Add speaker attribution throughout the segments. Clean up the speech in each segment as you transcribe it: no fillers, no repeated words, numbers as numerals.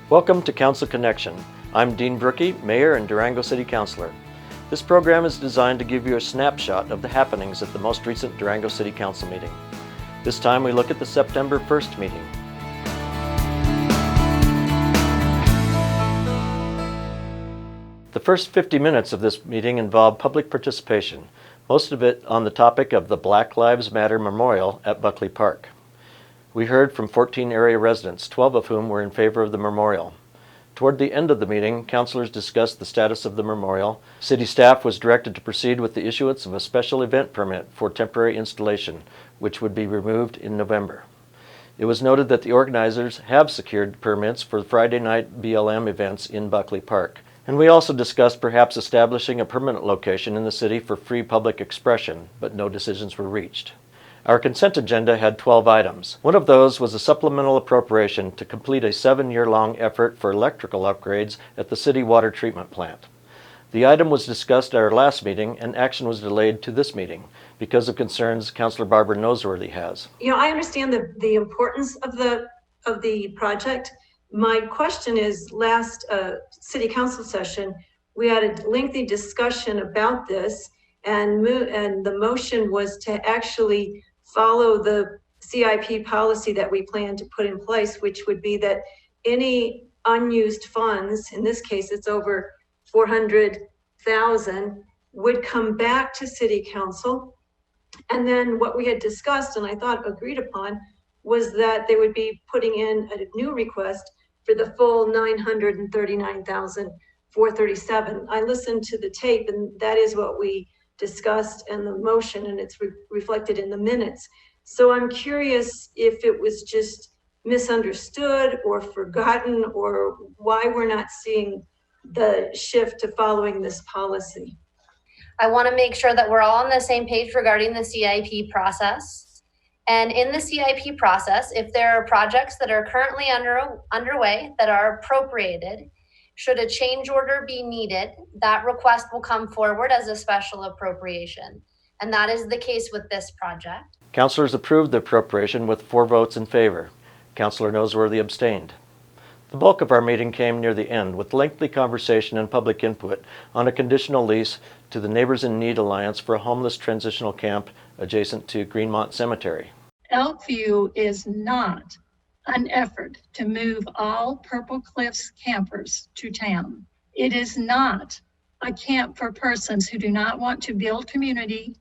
Speaker 1: Welcome to Council Connection. I'm Dean Brookie, Mayor and Durango City Councilor. This program is designed to give you a snapshot of the happenings at the most recent Durango City Council meeting. This time we look at the September 1st meeting. The first 50 minutes of this meeting involved public participation, most of it on the topic of the Black Lives Matter Memorial at Buckley Park. We heard from 14 area residents, 12 of whom were in favor of the memorial. Toward the end of the meeting, councilors discussed the status of the memorial. City staff was directed to proceed with the issuance of a special event permit for temporary installation, which would be removed in November. It was noted that the organizers have secured permits for Friday night BLM events in Buckley Park. And we also discussed perhaps establishing a permanent location in the city for free public expression, but no decisions were reached. Our consent agenda had 12 items. One of those was a supplemental appropriation to complete a 7-year-long effort for electrical upgrades at the city water treatment plant. The item was discussed at our last meeting, and action was delayed to this meeting because of concerns Councilor Barbara Noseworthy has.
Speaker 2: I understand the importance of the project. My question is, last city council session, we had a lengthy discussion about this, and the motion was to actually follow the CIP policy that we plan to put in place, which would be that any unused funds, in this case it's over 400,000, would come back to city council. And then what we had discussed, and I thought agreed upon, was that they would be putting in a new request for the full 939,437. I listened to the tape, and that is what we discussed and the motion, and it's reflected in the minutes. So I'm curious if it was just misunderstood or forgotten, or why we're not seeing the shift to following this policy.
Speaker 3: I want to make sure that we're all on the same page regarding the CIP process. And in the CIP process, if there are projects that are currently underway that are appropriated, should a change order be needed, that request will come forward as a special appropriation. And that is the case with this project.
Speaker 1: Councilors approved the appropriation with 4 votes in favor. Councilor Noseworthy abstained. The bulk of our meeting came near the end with lengthy conversation and public input on a conditional lease to the Neighbors in Need Alliance for a homeless transitional camp adjacent to Greenmount Cemetery.
Speaker 4: Elkview is not an effort to move all Purple Cliffs campers to town. It is not a camp for persons who do not want to build community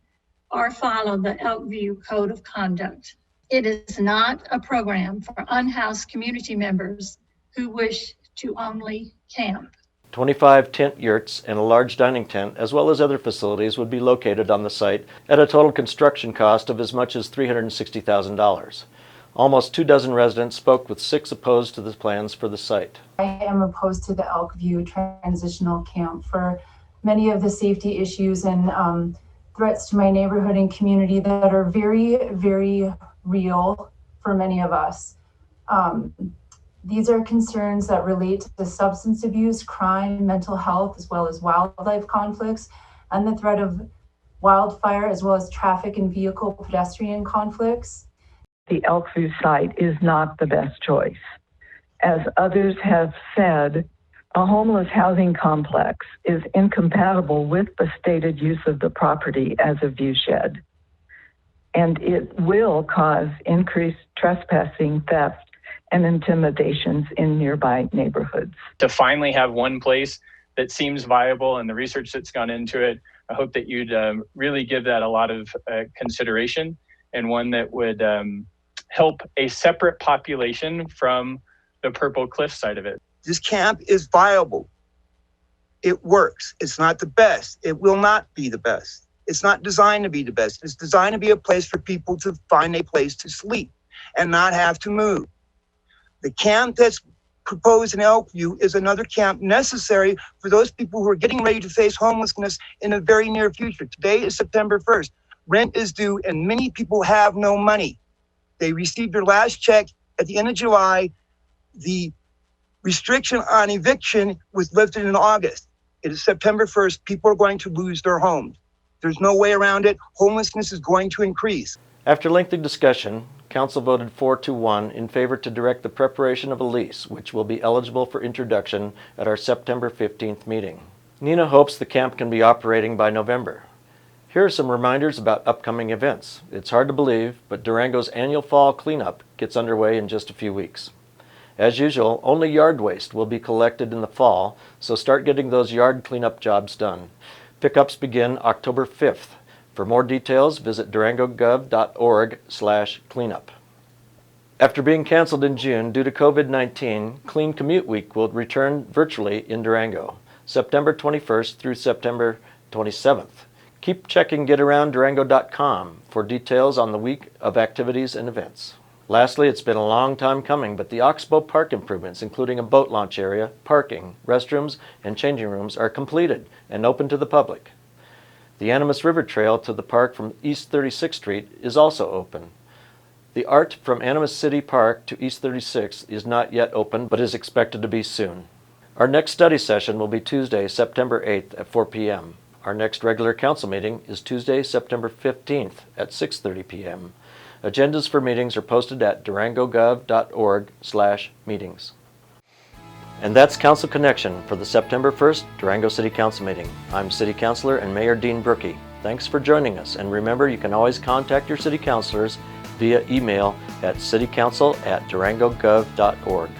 Speaker 4: or follow the Elkview Code of Conduct. It is not a program for unhoused community members who wish to only camp.
Speaker 1: 25 tent yurts and a large dining tent, as well as other facilities, would be located on the site at a total construction cost of as much as $360,000. Almost 24 residents spoke, with 6 opposed to the plans for the site.
Speaker 5: I am opposed to the Elkview transitional camp for many of the safety issues and threats to my neighborhood and community that are very, very real for many of us. These are concerns that relate to substance abuse, crime, mental health, as well as wildlife conflicts, and the threat of wildfire, as well as traffic and vehicle pedestrian conflicts.
Speaker 6: The Elkview site is not the best choice. As others have said, a homeless housing complex is incompatible with the stated use of the property as a viewshed, and it will cause increased trespassing, theft, and intimidations in nearby neighborhoods.
Speaker 7: To finally have one place that seems viable and the research that's gone into it, I hope that you'd really give that a lot of consideration, and one that would help a separate population from the Purple Cliff side of it.
Speaker 8: This camp is viable. It works. It's not the best. It will not be the best. It's not designed to be the best. It's designed to be a place for people to find a place to sleep and not have to move. The camp that's proposed in Elkview is another camp necessary for those people who are getting ready to face homelessness in the very near future. Today is September 1st. Rent is due and many people have no money. They received their last check at the end of July. The restriction on eviction was lifted in August. It is September 1st. People are going to lose their homes. There's no way around it. Homelessness is going to increase.
Speaker 1: After lengthy discussion, Council voted 4-1 in favor to direct the preparation of a lease, which will be eligible for introduction at our September 15th meeting. Nina hopes the camp can be operating by November. Here are some reminders about upcoming events. It's hard to believe, but Durango's annual fall cleanup gets underway in just a few weeks. As usual, only yard waste will be collected in the fall, so start getting those yard cleanup jobs done. Pickups begin October 5th. For more details, visit durangogov.org/cleanup. After being canceled in June due to COVID-19, Clean Commute Week will return virtually in Durango, September 21st through September 27th. Keep checking getarounddurango.com for details on the week of activities and events. Lastly, it's been a long time coming, but the Oxbow Park improvements, including a boat launch area, parking, restrooms, and changing rooms, are completed and open to the public. The Animas River Trail to the park from East 36th Street is also open. The art from Animas City Park to East 36th is not yet open, but is expected to be soon. Our next study session will be Tuesday, September 8th at 4 p.m. Our next regular council meeting is Tuesday, September 15th at 6:30 p.m. Agendas for meetings are posted at durangogov.org/meetings. And that's Council Connection for the September 1st Durango City Council meeting. I'm City Councilor and Mayor Dean Brookie. Thanks for joining us, and remember you can always contact your city councilors via email at citycouncil@durangogov.org.